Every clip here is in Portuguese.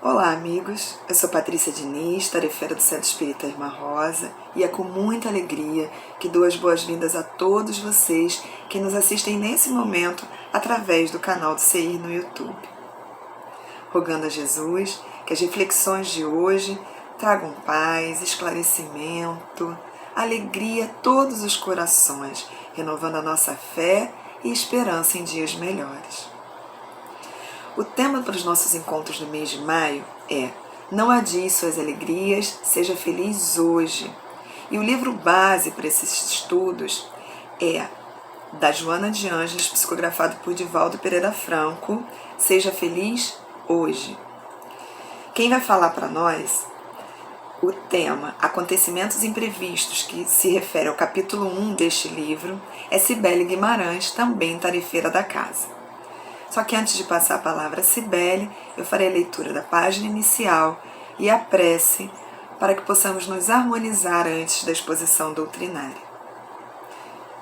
Olá, amigos. Eu sou Patrícia Diniz, tarefeira do Centro Espírita Irmã Rosa, e é com muita alegria que dou as boas-vindas a todos vocês que nos assistem nesse momento através do canal do CI no YouTube. Rogando a Jesus que as reflexões de hoje tragam paz, esclarecimento, alegria a todos os corações, renovando a nossa fé e esperança em dias melhores. O tema para os nossos encontros do mês de maio é Não adie suas alegrias, seja feliz hoje. E o livro base para esses estudos é da Joana de Ângeles, psicografado por Divaldo Pereira Franco, Seja Feliz Hoje. Quem vai falar para nós o tema Acontecimentos Imprevistos, que se refere ao capítulo 1 deste livro, é Cibele Guimarães, também tarefeira da casa. Só que antes de passar a palavra a Cibele, eu farei a leitura da página inicial e a prece para que possamos nos harmonizar antes da exposição doutrinária.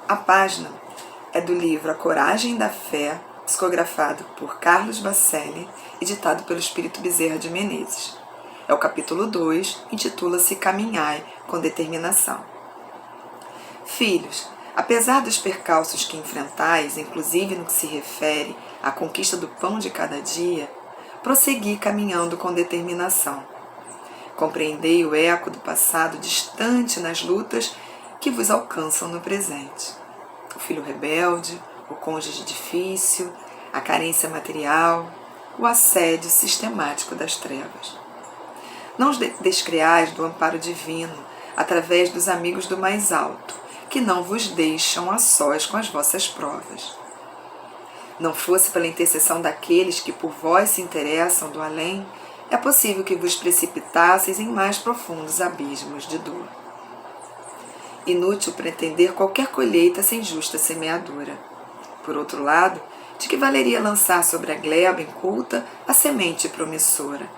A página é do livro A Coragem da Fé, psicografado por Carlos Bacelli, editado pelo Espírito Bezerra de Menezes. É o capítulo 2, intitula-se Caminhai com Determinação. Filhos, apesar dos percalços que enfrentais, inclusive no que se refere à conquista do pão de cada dia, prossegui caminhando com determinação. Compreendei o eco do passado distante nas lutas que vos alcançam no presente. O filho rebelde, o cônjuge difícil, a carência material, o assédio sistemático das trevas. Não os descreais do amparo divino, através dos amigos do mais alto, que não vos deixam a sós com as vossas provas. Não fosse pela intercessão daqueles que por vós se interessam do além, é possível que vos precipitasseis em mais profundos abismos de dor. Inútil pretender qualquer colheita sem justa semeadura. Por outro lado, de que valeria lançar sobre a gleba inculta a semente promissora?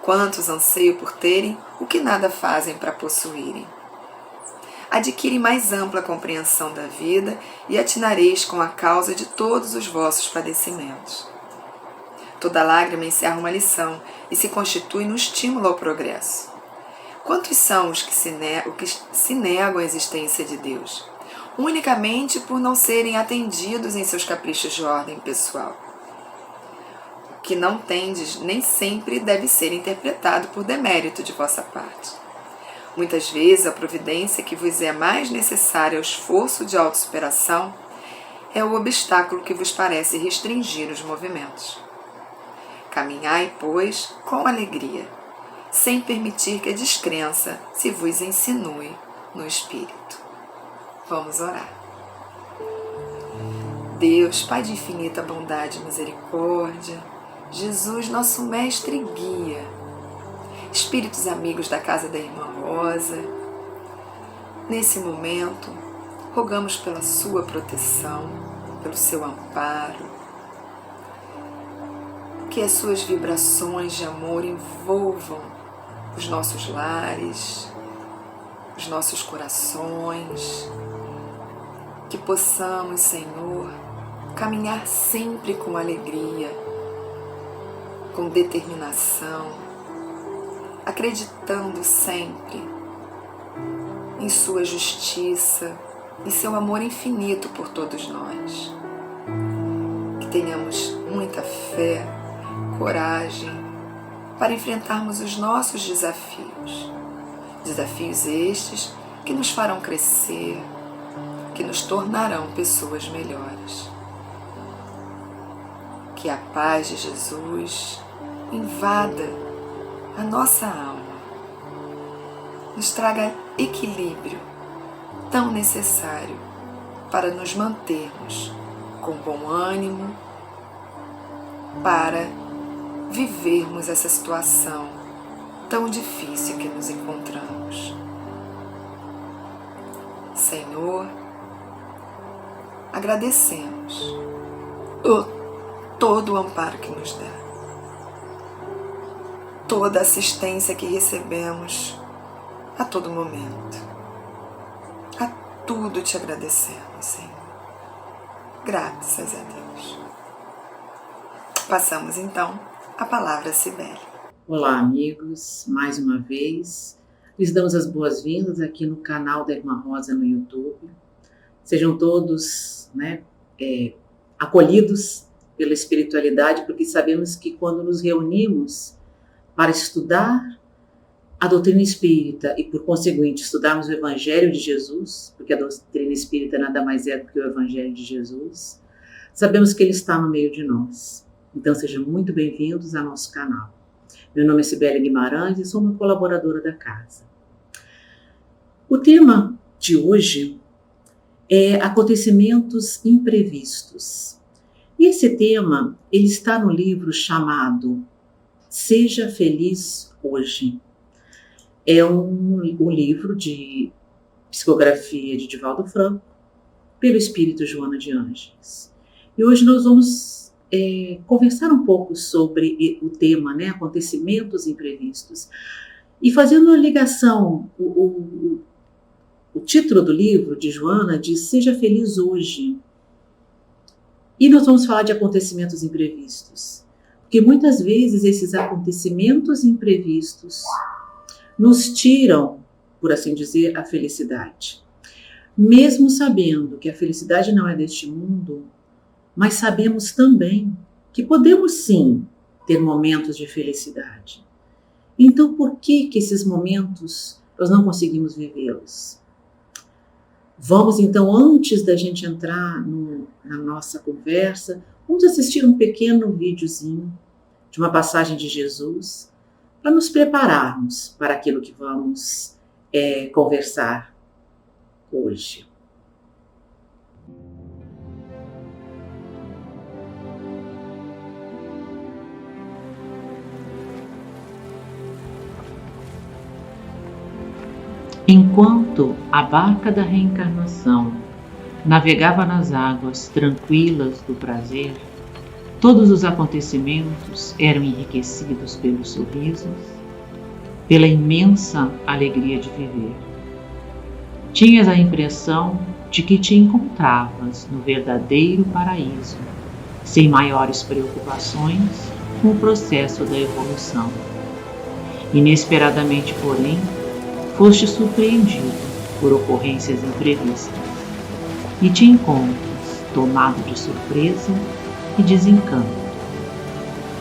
Quantos anseiam por terem o que nada fazem para possuírem? Adquire mais ampla compreensão da vida e atinareis com a causa de todos os vossos padecimentos. Toda lágrima encerra uma lição e se constitui no estímulo ao progresso. Quantos são os que se negam à existência de Deus, unicamente por não serem atendidos em seus caprichos de ordem pessoal? O que não tendes nem sempre deve ser interpretado por demérito de vossa parte. Muitas vezes a providência que vos é mais necessária ao esforço de autossuperação é o obstáculo que vos parece restringir os movimentos. Caminhai, pois, com alegria, sem permitir que a descrença se vos insinue no espírito. Vamos orar. Deus, Pai de infinita bondade e misericórdia, Jesus, nosso mestre e guia, espíritos amigos da casa da Irmã Rosa, nesse momento, rogamos pela sua proteção, pelo seu amparo, que as suas vibrações de amor envolvam os nossos lares, os nossos corações, que possamos, Senhor, caminhar sempre com alegria, com determinação, acreditando sempre em sua justiça e seu amor infinito por todos nós. Que tenhamos muita fé, coragem para enfrentarmos os nossos desafios. Desafios estes que nos farão crescer, que nos tornarão pessoas melhores. Que a paz de Jesus invada a nossa alma, nos traga equilíbrio tão necessário para nos mantermos com bom ânimo, para vivermos essa situação tão difícil que nos encontramos. Senhor, agradecemos todo o amparo que nos dá, toda a assistência que recebemos a todo momento. A tudo te agradecemos, Senhor. Graças a Deus. Passamos então a palavra a Cibele. Olá, amigos, mais uma vez. Lhes damos as boas-vindas aqui no canal da Irmã Rosa no YouTube. Sejam todos acolhidos pela espiritualidade, porque sabemos que quando nos reunimos para estudar a doutrina espírita e, por conseguinte, estudarmos o Evangelho de Jesus, porque a doutrina espírita nada mais é do que o Evangelho de Jesus, sabemos que ele está no meio de nós. Então, sejam muito bem-vindos ao nosso canal. Meu nome é Cibele Guimarães e sou uma colaboradora da casa. O tema de hoje é acontecimentos imprevistos. E esse tema, ele está no livro chamado Seja Feliz Hoje. É um livro de psicografia de Divaldo Franco, pelo espírito Joana de Ângeles. E hoje nós vamos conversar um pouco sobre o tema, acontecimentos imprevistos. E fazendo uma ligação, o título do livro de Joana diz Seja Feliz Hoje. E nós vamos falar de acontecimentos imprevistos. Porque muitas vezes esses acontecimentos imprevistos nos tiram, por assim dizer, a felicidade. Mesmo sabendo que a felicidade não é deste mundo, mas sabemos também que podemos sim ter momentos de felicidade. Então, por que esses momentos nós não conseguimos vivê-los? Vamos então, antes da gente entrar na nossa conversa, vamos assistir um pequeno videozinho de uma passagem de Jesus para nos prepararmos para aquilo que vamos conversar hoje. Enquanto a barca da reencarnação navegava nas águas tranquilas do prazer, todos os acontecimentos eram enriquecidos pelos sorrisos, pela imensa alegria de viver. Tinhas a impressão de que te encontravas no verdadeiro paraíso, sem maiores preocupações com o processo da evolução. Inesperadamente, porém, foste surpreendido por ocorrências imprevistas e te encontras tomado de surpresa e desencanto,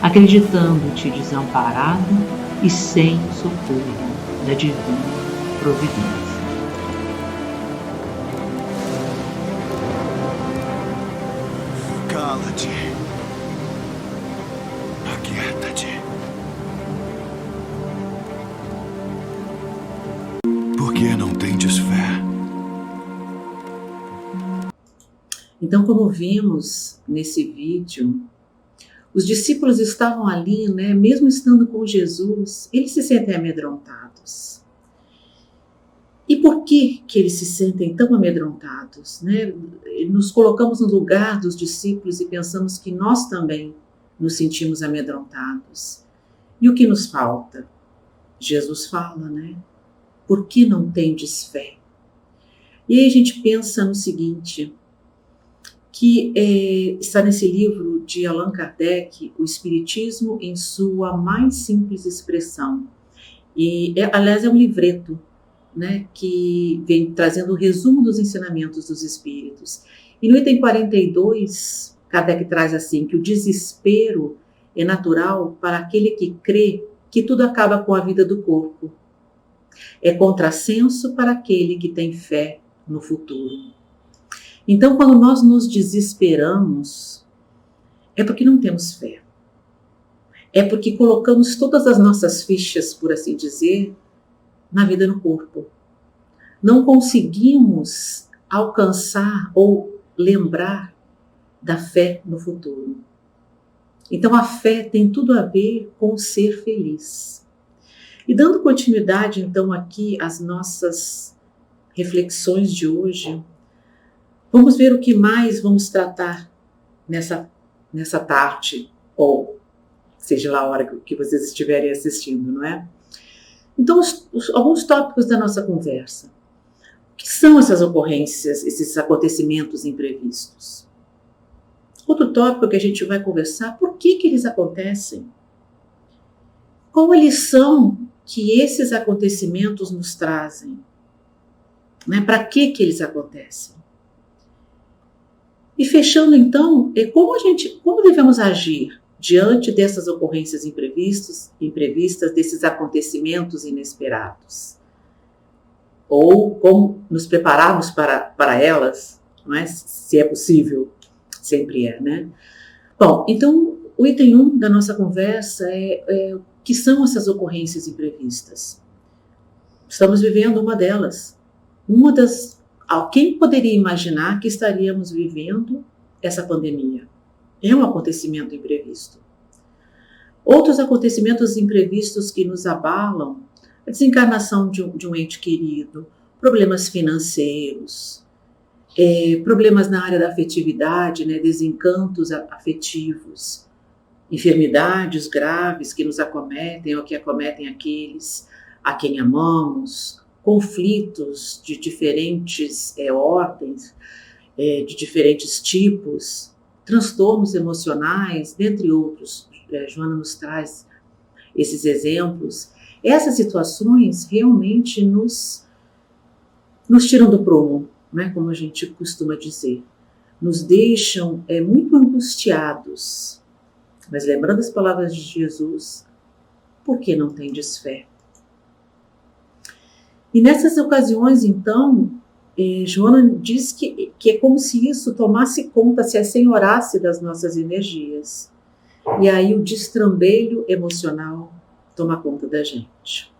acreditando-te desamparado e sem o socorro da divina providência. Cala-te. Aquieta-te. Por que não tendes fé? Então, como vimos nesse vídeo, os discípulos estavam ali, mesmo estando com Jesus, eles se sentem amedrontados. E por que eles se sentem tão amedrontados? Nos colocamos no lugar dos discípulos e pensamos que nós também nos sentimos amedrontados. E o que nos falta? Jesus fala, Por que não tendes fé? E aí a gente pensa no seguinte, que está nesse livro de Allan Kardec, O Espiritismo em sua mais simples expressão. E, aliás, é um livreto, que vem trazendo o resumo dos ensinamentos dos espíritos. E no item 42, Kardec traz assim, que o desespero é natural para aquele que crê que tudo acaba com a vida do corpo. É contrassenso para aquele que tem fé no futuro. Então, quando nós nos desesperamos, é porque não temos fé. É porque colocamos todas as nossas fichas, por assim dizer, na vida no corpo. Não conseguimos alcançar ou lembrar da fé no futuro. Então, a fé tem tudo a ver com ser feliz. E dando continuidade, então, aqui às nossas reflexões de hoje, vamos ver o que mais vamos tratar nessa tarde, ou seja lá a hora que vocês estiverem assistindo, não é? Então, alguns tópicos da nossa conversa. O que são essas ocorrências, esses acontecimentos imprevistos? Outro tópico que a gente vai conversar, por que eles acontecem? qual a lição que esses acontecimentos nos trazem? Né? Para que eles acontecem? E fechando então, como devemos agir diante dessas ocorrências imprevistas, desses acontecimentos inesperados? Ou como nos prepararmos para elas, não é? Se é possível, sempre é, né? Bom, então o item 1 da nossa conversa é o que são essas ocorrências imprevistas. Estamos vivendo uma delas. Quem poderia imaginar que estaríamos vivendo essa pandemia? É um acontecimento imprevisto. Outros acontecimentos imprevistos que nos abalam, a desencarnação de um ente querido, problemas financeiros, problemas na área da afetividade, né, desencantos afetivos, enfermidades graves que nos acometem ou que acometem aqueles a quem amamos, conflitos de diferentes ordens, de diferentes tipos, transtornos emocionais, dentre outros. Joana nos traz esses exemplos. Essas situações realmente nos tiram do prumo, né, como a gente costuma dizer. Nos deixam muito angustiados. Mas lembrando as palavras de Jesus, por que não tendes fé? E nessas ocasiões, então, Joana diz que é como se isso tomasse conta, se assenhorasse das nossas energias. E aí o destrambelho emocional toma conta da gente.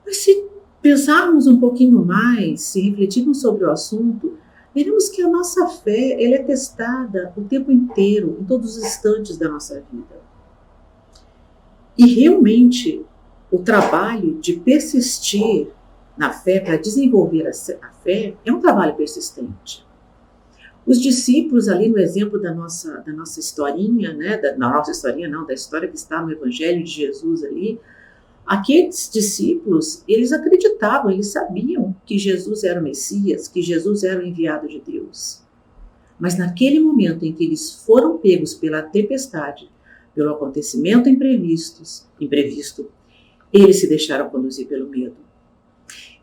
Mas se pensarmos um pouquinho mais, se refletirmos sobre o assunto, veremos que a nossa fé ela é testada o tempo inteiro, em todos os instantes da nossa vida. E realmente o trabalho de persistir na fé, para desenvolver a fé, é um trabalho persistente. Os discípulos ali no exemplo da nossa historinha, né, da história que está no Evangelho de Jesus ali, aqueles discípulos, eles acreditavam, eles sabiam que Jesus era o Messias, que Jesus era o enviado de Deus. Mas naquele momento em que eles foram pegos pela tempestade, pelo acontecimento imprevisto, eles se deixaram conduzir pelo medo.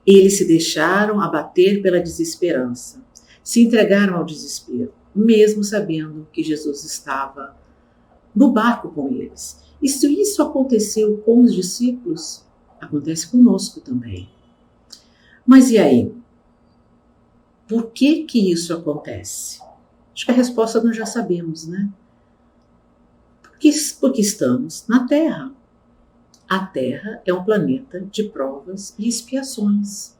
Eles se deixaram abater pela desesperança. Se entregaram ao desespero, mesmo sabendo que Jesus estava no barco com eles. E se isso aconteceu com os discípulos, acontece conosco também. Mas e aí? Por que isso acontece? Acho que a resposta nós já sabemos, né? Porque estamos na Terra. A Terra é um planeta de provas e expiações.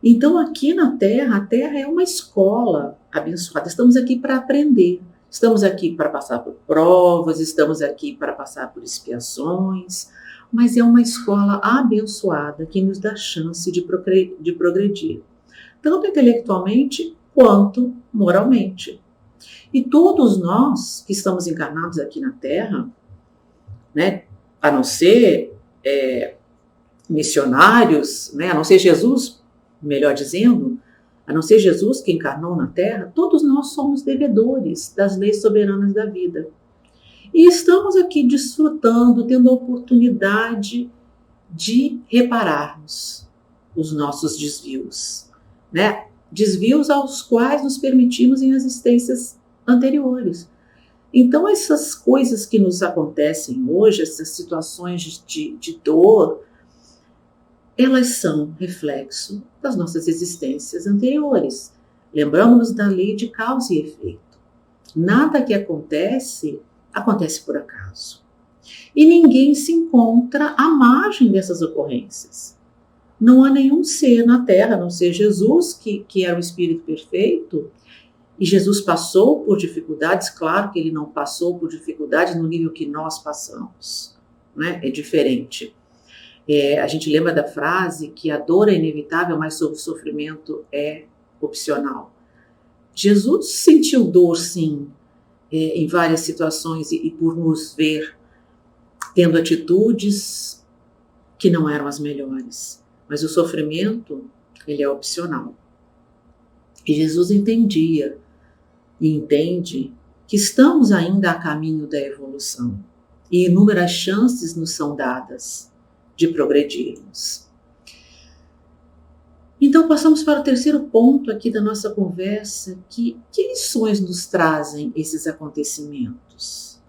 Então aqui na Terra, a Terra é uma escola abençoada. Estamos aqui para aprender. Estamos aqui para passar por provas, estamos aqui para passar por expiações, mas é uma escola abençoada que nos dá chance de progredir, tanto intelectualmente quanto moralmente. E todos nós que estamos encarnados aqui na Terra, né, a não ser missionários, né, a não ser Jesus, melhor dizendo, a não ser Jesus que encarnou na Terra, todos nós somos devedores das leis soberanas da vida. E estamos aqui desfrutando, tendo a oportunidade de repararmos os nossos desvios, né? Desvios aos quais nos permitimos em existências anteriores. Então essas coisas que nos acontecem hoje, essas situações de dor, elas são reflexo das nossas existências anteriores. Lembramos-nos da lei de causa e efeito. Nada que acontece por acaso. E ninguém se encontra à margem dessas ocorrências. Não há nenhum ser na Terra, a não ser Jesus, que era o Espírito perfeito, e Jesus passou por dificuldades, claro que ele não passou por dificuldades no nível que nós passamos, né? É diferente. A gente lembra da frase que a dor é inevitável, mas o sofrimento é opcional. Jesus sentiu dor, sim, em várias situações e por nos ver tendo atitudes que não eram as melhores. Mas o sofrimento, ele é opcional. E Jesus entendia e entende que estamos ainda a caminho da evolução. e inúmeras chances nos são dadas de progredirmos. Então, passamos para o terceiro ponto aqui da nossa conversa, que lições nos trazem esses acontecimentos?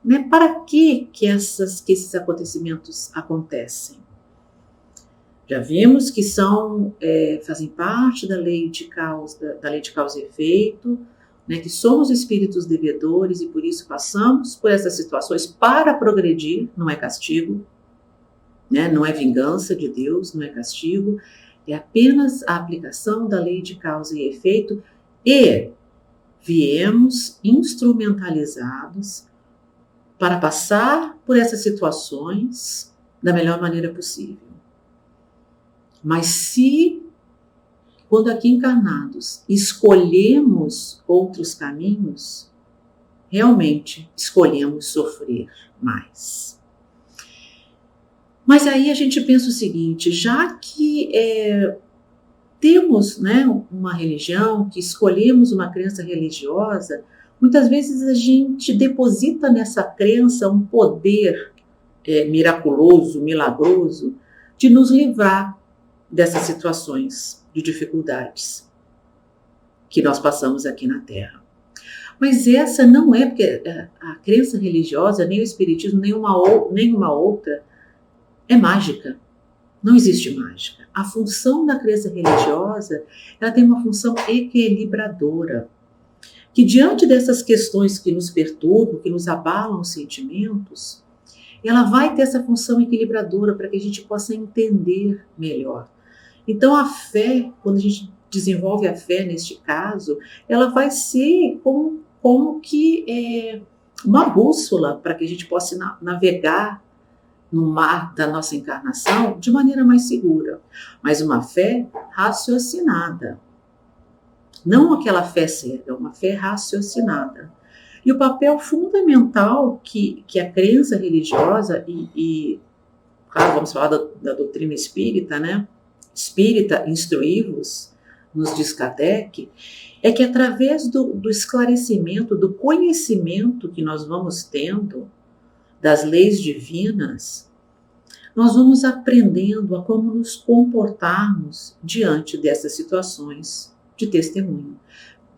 Né? Para que esses acontecimentos acontecem? Já vimos que fazem parte da lei de causa e efeito, né? Que somos espíritos devedores e por isso passamos por essas situações para progredir, não é castigo, né? Não é vingança de Deus, não é castigo, é apenas a aplicação da lei de causa e efeito e viemos instrumentalizados para passar por essas situações da melhor maneira possível. Mas se, quando aqui encarnados, escolhemos outros caminhos, realmente escolhemos sofrer mais. Mas aí a gente pensa o seguinte, já que temos, né, uma religião, que escolhemos uma crença religiosa, muitas vezes a gente deposita nessa crença um poder miraculoso, milagroso, de nos livrar dessas situações de dificuldades que nós passamos aqui na Terra. Mas essa não é, porque a crença religiosa, nem o espiritismo, nenhuma outra, é mágica. Não existe mágica. A função da crença religiosa, ela tem uma função equilibradora, que diante dessas questões que nos perturbam, que nos abalam os sentimentos, ela vai ter essa função equilibradora para que a gente possa entender melhor. Então a fé, quando a gente desenvolve a fé neste caso, ela vai ser como que uma bússola para que a gente possa navegar no mar da nossa encarnação de maneira mais segura, mas uma fé raciocinada. Não aquela fé cega, uma fé raciocinada. E o papel fundamental que a crença religiosa claro, vamos falar da doutrina espírita, né? Espírita, instruí-vos, nos diz Kardec, é que através do esclarecimento, do conhecimento que nós vamos tendo das leis divinas, nós vamos aprendendo a como nos comportarmos diante dessas situações de testemunho,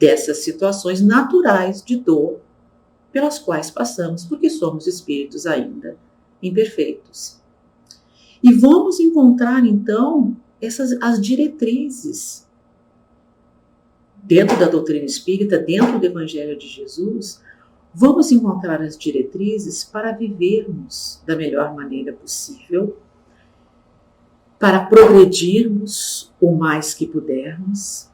dessas situações naturais de dor pelas quais passamos, porque somos espíritos ainda imperfeitos. E vamos encontrar, então, as diretrizes dentro da doutrina espírita, dentro do Evangelho de Jesus. Vamos encontrar as diretrizes para vivermos da melhor maneira possível, para progredirmos o mais que pudermos,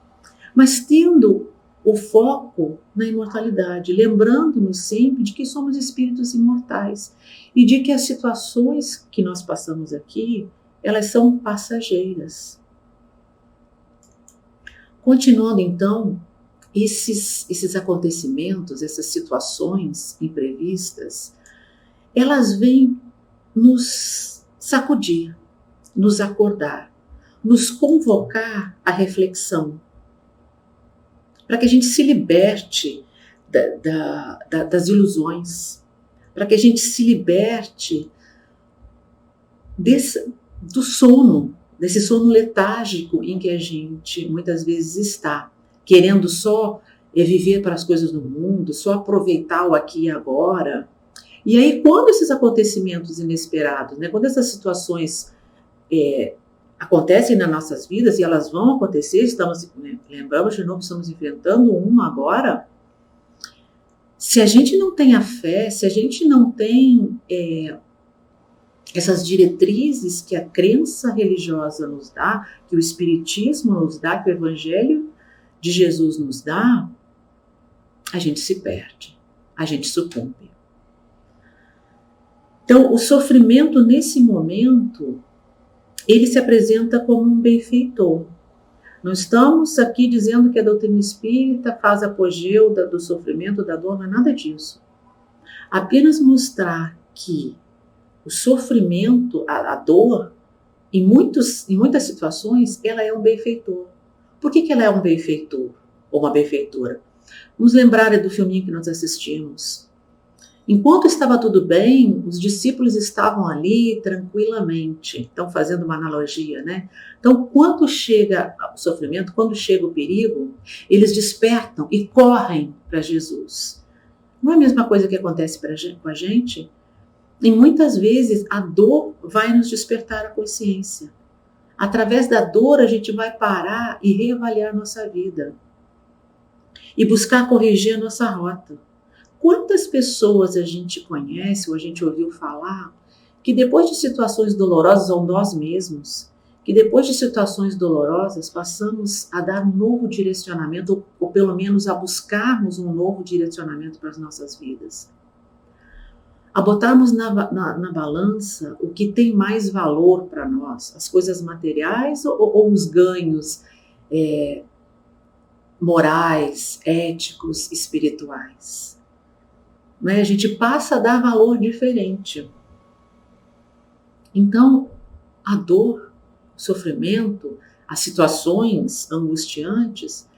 mas tendo o foco na imortalidade, lembrando-nos sempre de que somos espíritos imortais e de que as situações que nós passamos aqui, elas são passageiras. Continuando então, esses acontecimentos, essas situações imprevistas, elas vêm nos sacudir, nos acordar, nos convocar à reflexão, para que a gente se liberte das ilusões, para que a gente se liberte do sono, desse sono letárgico em que a gente muitas vezes está, querendo só viver para as coisas do mundo, só aproveitar o aqui e agora. E aí, quando esses acontecimentos inesperados, né, quando essas situações acontecem nas nossas vidas, e elas vão acontecer, lembramos de novo, estamos enfrentando uma agora, se a gente não tem a fé, se a gente não tem essas diretrizes que a crença religiosa nos dá, que o Espiritismo nos dá, que o Evangelho de Jesus nos dá, a gente se perde, a gente sucumbe. Então, o sofrimento nesse momento, ele se apresenta como um benfeitor. Não estamos aqui dizendo que a doutrina espírita faz apogeu do sofrimento, da dor, não é nada disso. Apenas mostrar que o sofrimento, a dor, em muitas situações, ela é um benfeitor. Por que ela é um benfeitor ou uma benfeitora? Vamos lembrar do filminho que nós assistimos. Enquanto estava tudo bem, os discípulos estavam ali tranquilamente. Então, fazendo uma analogia, né? Então, quando chega o sofrimento, quando chega o perigo, eles despertam e correm para Jesus. Não é a mesma coisa que acontece com a gente? E muitas vezes a dor vai nos despertar a consciência. Através da dor, a gente vai parar e reavaliar nossa vida e buscar corrigir a nossa rota. Quantas pessoas a gente conhece ou a gente ouviu falar que depois de situações dolorosas, ou nós mesmos, que depois de situações dolorosas passamos a dar um novo direcionamento, ou pelo menos a buscarmos um novo direcionamento para as nossas vidas. A botarmos na balança o que tem mais valor para nós, as coisas materiais ou os ganhos morais, éticos, espirituais. A gente passa a dar valor diferente. Então, a dor, o sofrimento, as situações angustiantes,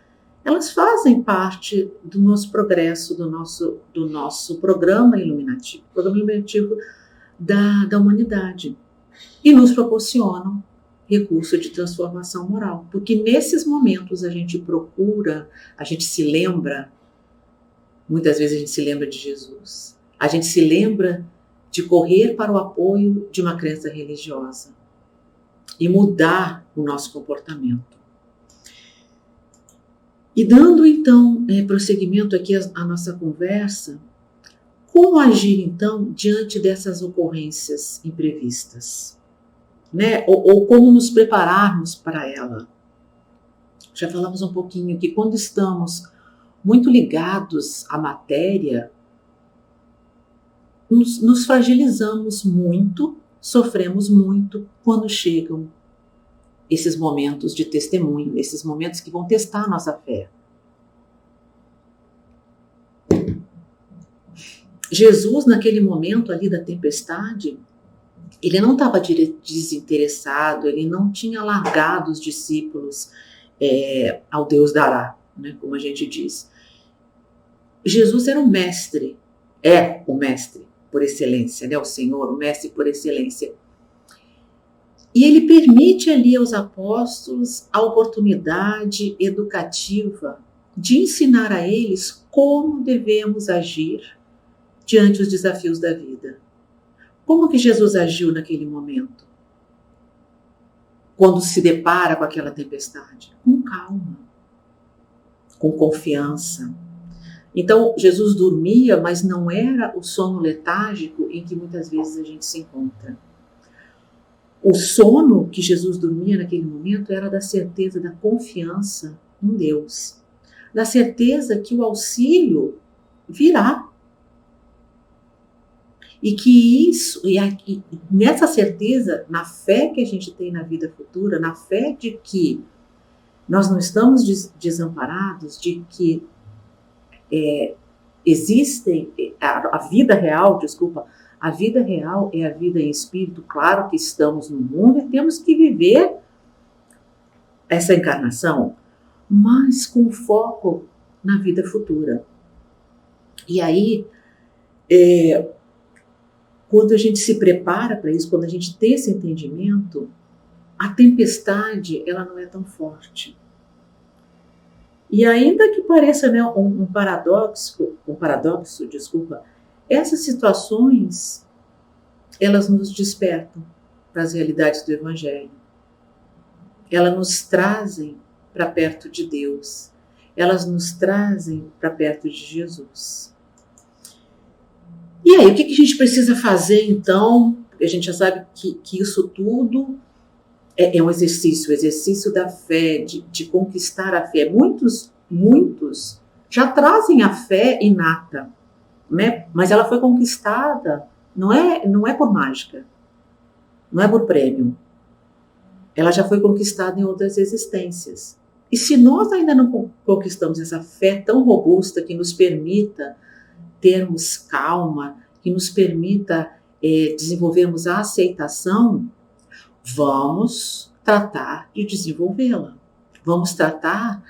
elas fazem parte do nosso progresso, do nosso programa iluminativo da humanidade. E nos proporcionam recurso de transformação moral. Porque nesses momentos a gente procura, a gente se lembra, muitas vezes a gente se lembra de Jesus. A gente se lembra de correr para o apoio de uma crença religiosa e mudar o nosso comportamento. E dando então prosseguimento aqui à nossa conversa, como agir então diante dessas ocorrências imprevistas? Ou como nos prepararmos para ela? Já falamos um pouquinho que quando estamos muito ligados à matéria, nos fragilizamos muito, sofremos muito quando chegam esses momentos de testemunho, esses momentos que vão testar a nossa fé. Jesus, naquele momento ali da tempestade, ele não estava desinteressado, ele não tinha largado os discípulos ao Deus dará, né, como a gente diz. Jesus era o mestre por excelência, né, o Senhor, o mestre por excelência. E ele permite ali aos apóstolos a oportunidade educativa de ensinar a eles como devemos agir diante dos desafios da vida. Como que Jesus agiu naquele momento? Quando se depara com aquela tempestade? Com calma, com confiança. Então, Jesus dormia, mas não era o sono letárgico em que muitas vezes a gente se encontra. O sono que Jesus dormia naquele momento era da certeza, da confiança em Deus. Da certeza que o auxílio virá. E que nessa certeza, na fé que a gente tem na vida futura, na fé de que nós não estamos desamparados, de que existem, a vida real é a vida em espírito. Claro que estamos no mundo e temos que viver essa encarnação, mas com foco na vida futura. E aí, quando a gente se prepara para isso, quando a gente tem esse entendimento, a tempestade ela não é tão forte. E ainda que pareça, né, um paradoxo, essas situações, elas nos despertam para as realidades do Evangelho. Elas nos trazem para perto de Deus. Elas nos trazem para perto de Jesus. E aí, o que a gente precisa fazer então? A gente já sabe que isso tudo é um exercício, o exercício da fé, de conquistar a fé. Muitos já trazem a fé inata, né? Mas ela foi conquistada, não é por mágica, não é por prêmio. Ela já foi conquistada em outras existências. E se nós ainda não conquistamos essa fé tão robusta que nos permita termos calma, que nos permita desenvolvermos a aceitação, vamos tratar de desenvolvê-la. Vamos tratar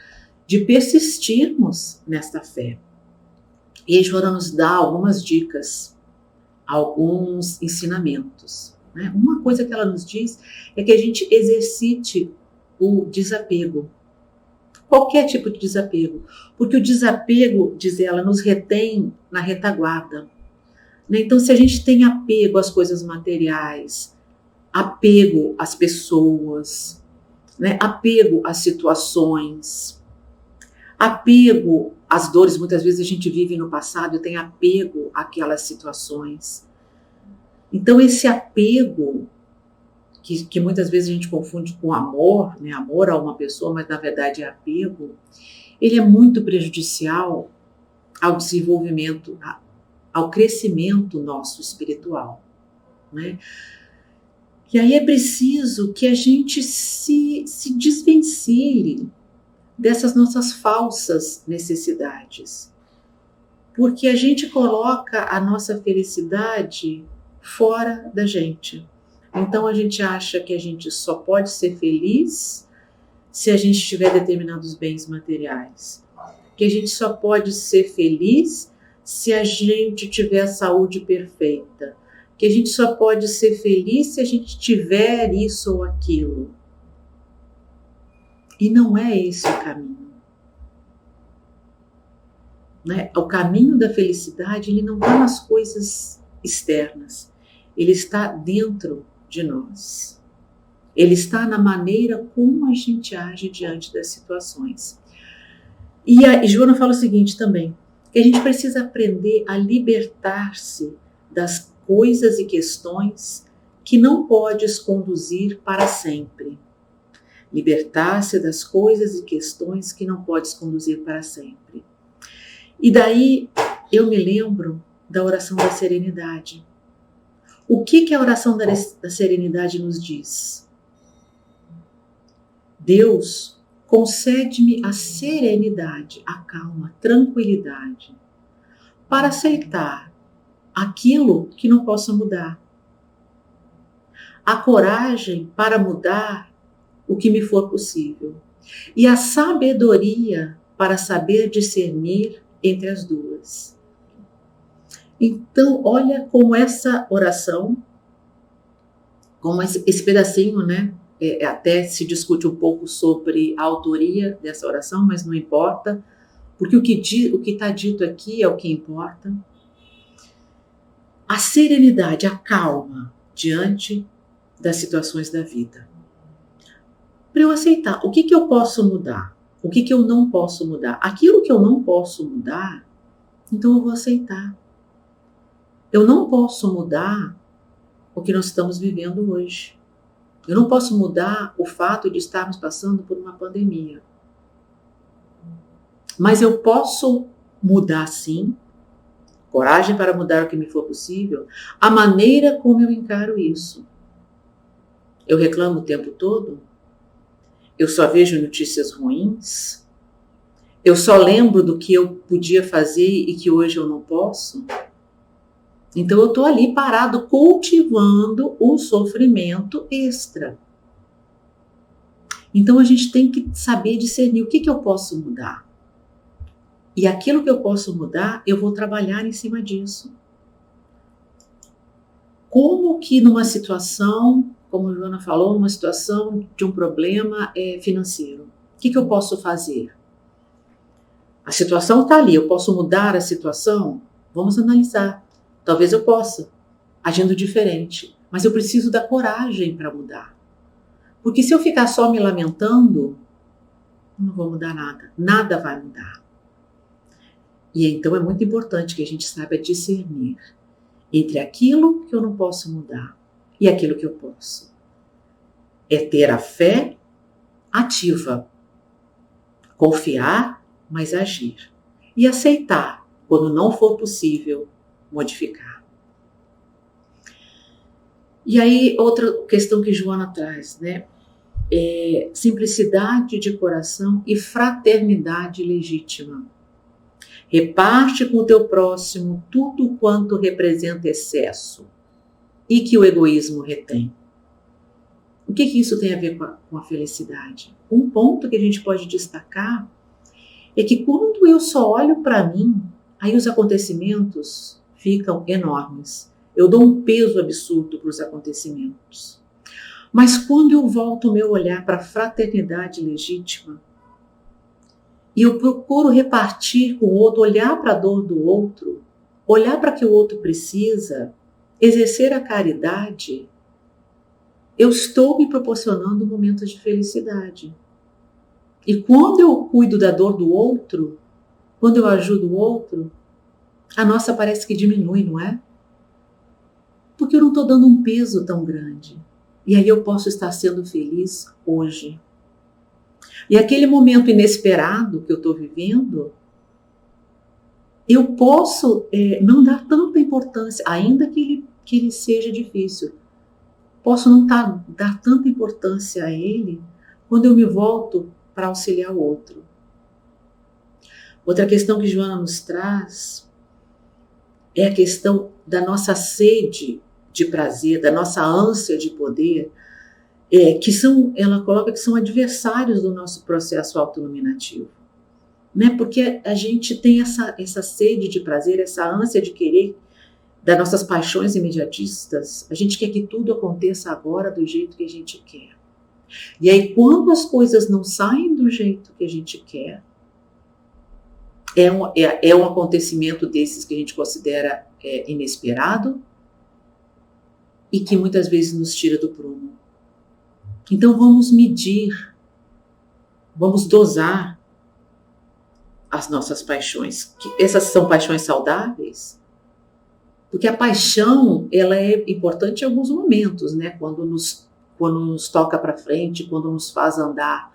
de persistirmos nesta fé. E a Joana nos dá algumas dicas, alguns ensinamentos, né? Uma coisa que ela nos diz é que a gente exercite o desapego. Qualquer tipo de desapego. Porque o desapego, diz ela, nos retém na retaguarda. Né? Então, se a gente tem apego às coisas materiais, apego às pessoas, né? Apego às situações, apego às dores, muitas vezes a gente vive no passado e tem apego àquelas situações. Então, esse apego, que muitas vezes a gente confunde com amor, né? Amor a uma pessoa, mas na verdade é apego, ele é muito prejudicial ao desenvolvimento, ao crescimento nosso espiritual, né? E aí é preciso que a gente se desvencilhe dessas nossas falsas necessidades, porque a gente coloca a nossa felicidade fora da gente. Então a gente acha que a gente só pode ser feliz se a gente tiver determinados bens materiais, que a gente só pode ser feliz se a gente tiver a saúde perfeita, que a gente só pode ser feliz se a gente tiver isso ou aquilo. E não é esse o caminho. Né? O caminho da felicidade, ele não está nas coisas externas, ele está dentro de nós. Ele está na maneira como a gente age diante das situações. E a Joana fala o seguinte também, que a gente precisa aprender a libertar-se das coisas e questões que não podes conduzir para sempre. Libertar-se das coisas e questões que não podes conduzir para sempre. E daí eu me lembro da oração da serenidade. O que a oração da serenidade nos diz? Deus, concede-me a serenidade, a calma, a tranquilidade, para aceitar aquilo que não posso mudar. A coragem para mudar o que me for possível. E a sabedoria para saber discernir entre as duas. Então, olha como essa oração, como esse pedacinho, né? Até se discute um pouco sobre a autoria dessa oração, mas não importa, porque o que está dito aqui é o que importa. A serenidade, a calma diante das situações da vida. Para eu aceitar, o que eu posso mudar? O que eu não posso mudar? Aquilo que eu não posso mudar, então eu vou aceitar. Eu não posso mudar o que nós estamos vivendo hoje. Eu não posso mudar o fato de estarmos passando por uma pandemia. Mas eu posso mudar sim, coragem para mudar o que me for possível, a maneira como eu encaro isso. Eu reclamo o tempo todo? Eu só vejo notícias ruins? Eu só lembro do que eu podia fazer e que hoje eu não posso? Então eu estou ali parado cultivando o sofrimento extra. Então a gente tem que saber discernir o que eu posso mudar. E aquilo que eu posso mudar, eu vou trabalhar em cima disso. Como que numa situação, como a Joana falou, numa situação de um problema financeiro, o que eu posso fazer? A situação está ali, eu posso mudar a situação? Vamos analisar. Talvez eu possa, agindo diferente, mas eu preciso da coragem para mudar. Porque se eu ficar só me lamentando, não vou mudar nada, nada vai mudar. E então é muito importante que a gente saiba discernir entre aquilo que eu não posso mudar e aquilo que eu posso. É ter a fé ativa, confiar, mas agir. E aceitar, quando não for possível, modificar. E aí, outra questão que Joana traz, né? Simplicidade de coração e fraternidade legítima. Reparte com o teu próximo tudo quanto representa excesso e que o egoísmo retém. O que isso tem a ver com a felicidade? Um ponto que a gente pode destacar é que quando eu só olho para mim, aí os acontecimentos ficam enormes. Eu dou um peso absurdo para os acontecimentos. Mas quando eu volto o meu olhar para a fraternidade legítima, e eu procuro repartir com o outro, olhar para a dor do outro, olhar para o que o outro precisa, exercer a caridade, eu estou me proporcionando momentos de felicidade. E quando eu cuido da dor do outro, quando eu ajudo o outro, a nossa parece que diminui, não é? Porque eu não estou dando um peso tão grande. E aí eu posso estar sendo feliz hoje. E aquele momento inesperado que eu estou vivendo, eu posso não dar tanta importância, ainda que ele seja difícil. Posso não dar tanta importância a ele quando eu me volto para auxiliar o outro. Outra questão que Joana nos traz é a questão da nossa sede de prazer, da nossa ânsia de poder, ela coloca que são adversários do nosso processo autonominativo. Né? Porque a gente tem essa sede de prazer, essa ânsia de querer, das nossas paixões imediatistas, a gente quer que tudo aconteça agora do jeito que a gente quer. E aí, quando as coisas não saem do jeito que a gente quer, é um acontecimento desses que a gente considera inesperado e que muitas vezes nos tira do prumo. Então vamos medir, vamos dosar as nossas paixões. Essas são paixões saudáveis? Porque a paixão, ela é importante em alguns momentos, né? Quando nos toca para frente, quando nos faz andar.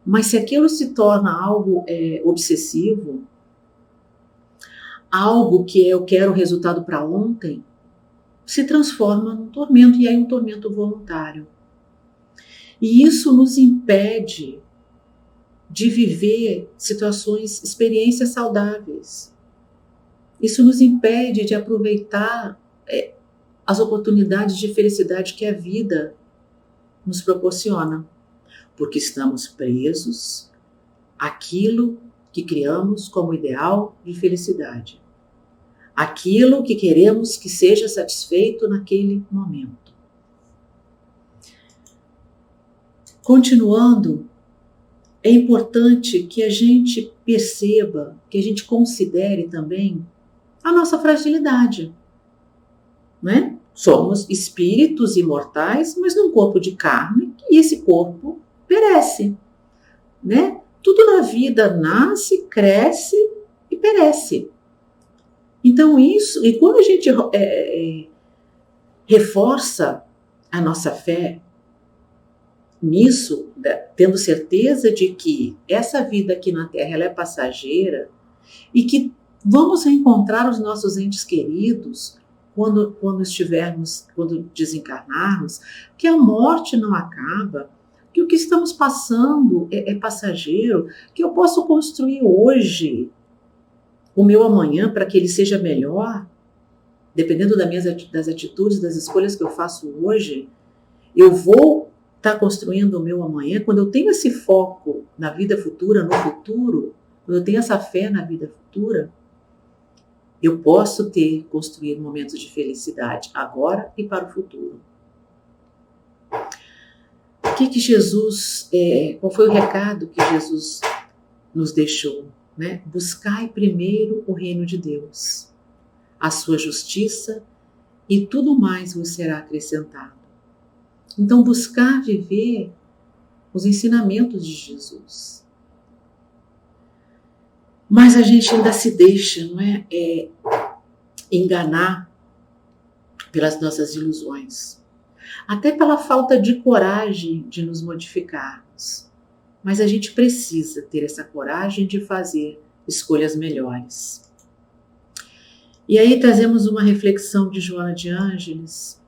Mas se aquilo se torna algo obsessivo, algo que eu quero resultado para ontem, se transforma num tormento, e aí um tormento voluntário. E isso nos impede de viver experiências saudáveis. Isso nos impede de aproveitar as oportunidades de felicidade que a vida nos proporciona, porque estamos presos àquilo que criamos como ideal de felicidade, aquilo que queremos que seja satisfeito naquele momento. Continuando, é importante que a gente perceba, que a gente considere também a nossa fragilidade, né? Somos espíritos imortais, mas num corpo de carne, e esse corpo perece, né? Tudo na vida nasce, cresce e perece. Então isso, e quando a gente reforça a nossa fé nisso, tendo certeza de que essa vida aqui na Terra ela é passageira e que vamos reencontrar os nossos entes queridos quando desencarnarmos, que a morte não acaba, que o que estamos passando é passageiro, que eu posso construir hoje o meu amanhã para que ele seja melhor, dependendo das atitudes, das escolhas que eu faço hoje, eu vou estar construindo o meu amanhã. Quando eu tenho esse foco na vida futura, no futuro, quando eu tenho essa fé na vida futura, eu posso construir momentos de felicidade agora e para o futuro. Qual foi o recado que Jesus nos deixou? Né? Buscai primeiro o reino de Deus, a sua justiça, e tudo mais vos será acrescentado. Então, buscar viver os ensinamentos de Jesus. Mas a gente ainda se deixa, não é, enganar pelas nossas ilusões. Até pela falta de coragem de nos modificarmos. Mas a gente precisa ter essa coragem de fazer escolhas melhores. E aí trazemos uma reflexão de Joana de Ângeles,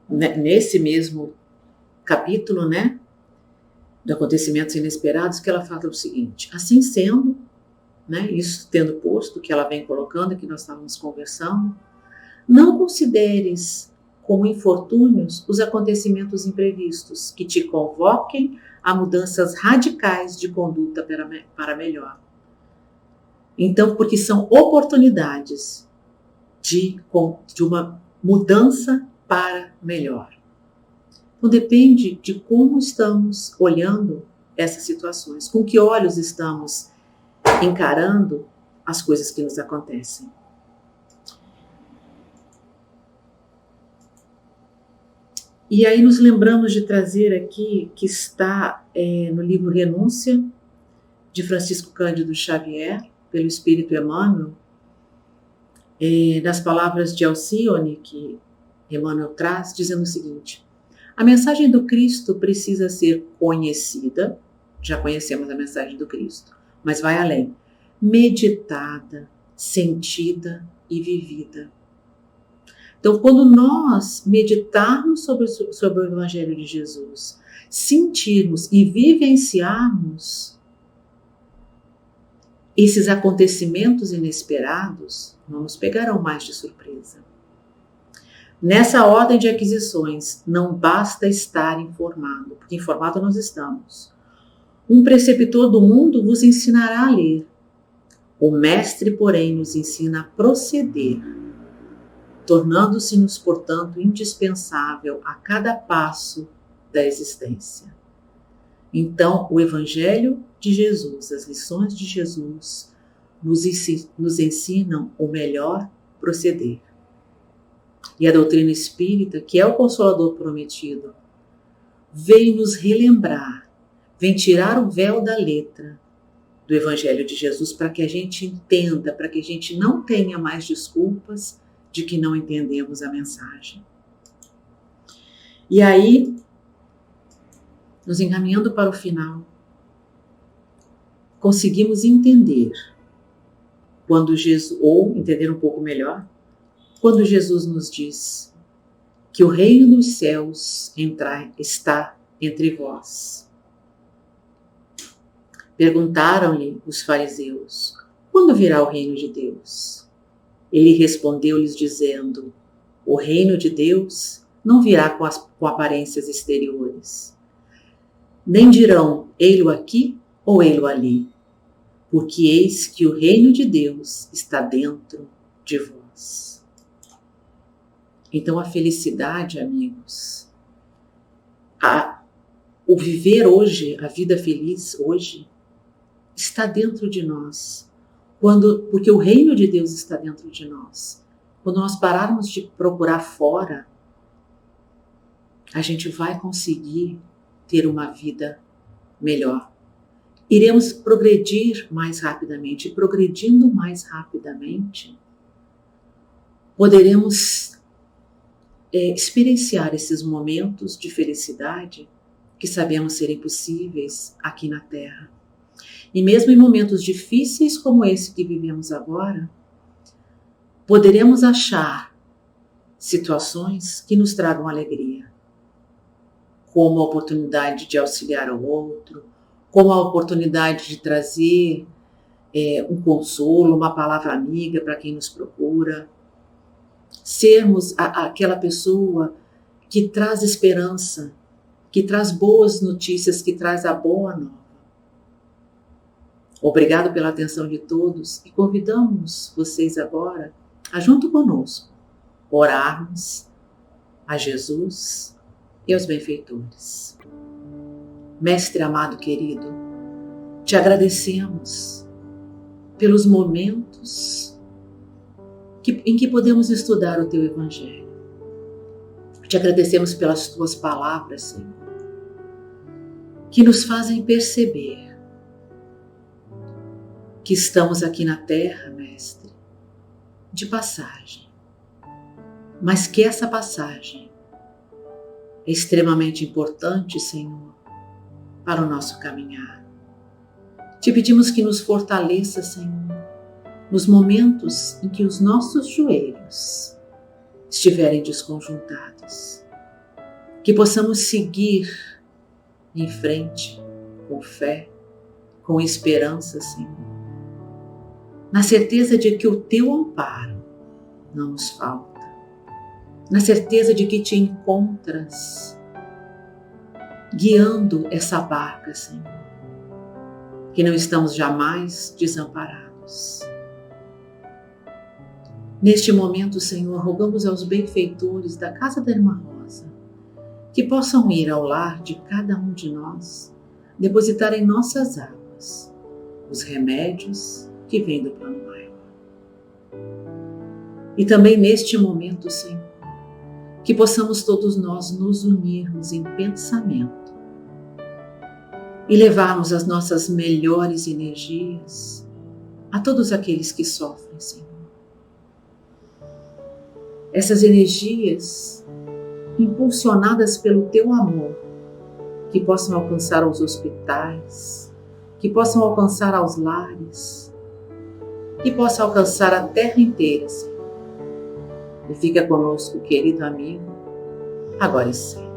nesse mesmo capítulo, né, de acontecimentos inesperados, que ela fala o seguinte: assim sendo, né, isso tendo posto, que ela vem colocando, que nós estávamos conversando, não consideres como infortúnios os acontecimentos imprevistos que te convoquem a mudanças radicais de conduta para melhor. Então, porque são oportunidades de uma mudança para melhor. Então, depende de como estamos olhando essas situações, com que olhos estamos encarando as coisas que nos acontecem. E aí nos lembramos de trazer aqui, que está no livro Renúncia, de Francisco Cândido Xavier, pelo Espírito Emmanuel, nas palavras de Alcione, que Emmanuel traz, dizendo o seguinte: a mensagem do Cristo precisa ser conhecida, já conhecemos a mensagem do Cristo, mas vai além, meditada, sentida e vivida. Então, quando nós meditarmos sobre o Evangelho de Jesus, sentirmos e vivenciarmos esses acontecimentos inesperados, não nos pegarão mais de surpresa. Nessa ordem de aquisições, não basta estar informado, porque informado nós estamos. Um preceptor do mundo vos ensinará a ler. O mestre, porém, nos ensina a proceder, tornando-se-nos, portanto, indispensável a cada passo da existência. Então, o Evangelho de Jesus, as lições de Jesus, nos ensinam o melhor proceder. E a doutrina espírita, que é o Consolador prometido, vem nos relembrar, vem tirar o véu da letra do Evangelho de Jesus para que a gente entenda, para que a gente não tenha mais desculpas de que não entendemos a mensagem. E aí, nos encaminhando para o final, conseguimos entender quando Jesus, ou entender um pouco melhor, quando Jesus nos diz que o reino dos céus está entre vós. Perguntaram-lhe os fariseus: quando virá o reino de Deus? Ele respondeu-lhes dizendo: o reino de Deus não virá com aparências exteriores. Nem dirão, ei-lo aqui ou ei-lo ali, porque eis que o reino de Deus está dentro de vós. Então a felicidade, amigos, o viver hoje, a vida feliz hoje, está dentro de nós. Porque o reino de Deus está dentro de nós. Quando nós pararmos de procurar fora, a gente vai conseguir ter uma vida melhor. Iremos progredir mais rapidamente. E progredindo mais rapidamente, poderemos experienciar esses momentos de felicidade que sabemos serem possíveis aqui na Terra. E mesmo em momentos difíceis como esse que vivemos agora, poderemos achar situações que nos tragam alegria, como a oportunidade de auxiliar ao outro, como a oportunidade de trazer um consolo, uma palavra amiga para quem nos procura, sermos aquela pessoa que traz esperança, que traz boas notícias, que traz a boa nova. Obrigado pela atenção de todos e convidamos vocês agora a, junto conosco, orarmos a Jesus e aos benfeitores. Mestre amado querido, te agradecemos pelos momentos em que podemos estudar o teu Evangelho. Te agradecemos pelas tuas palavras, Senhor, que nos fazem perceber que estamos aqui na Terra, Mestre, de passagem, mas que essa passagem é extremamente importante, Senhor, para o nosso caminhar. Te pedimos que nos fortaleça, Senhor, nos momentos em que os nossos joelhos estiverem desconjuntados, que possamos seguir em frente com fé, com esperança, Senhor, na certeza de que o teu amparo não nos falta, na certeza de que te encontras guiando essa barca, Senhor, que não estamos jamais desamparados. Deus. Neste momento, Senhor, rogamos aos benfeitores da Casa da Irmã Rosa que possam ir ao lar de cada um de nós, depositar em nossas águas os remédios que vêm do plano maior. E também neste momento, Senhor, que possamos todos nós nos unirmos em pensamento e levarmos as nossas melhores energias a todos aqueles que sofrem, Senhor. Essas energias impulsionadas pelo Teu amor, que possam alcançar aos hospitais, que possam alcançar aos lares, que possam alcançar a terra inteira, Senhor. E fica conosco, querido amigo, agora e sempre.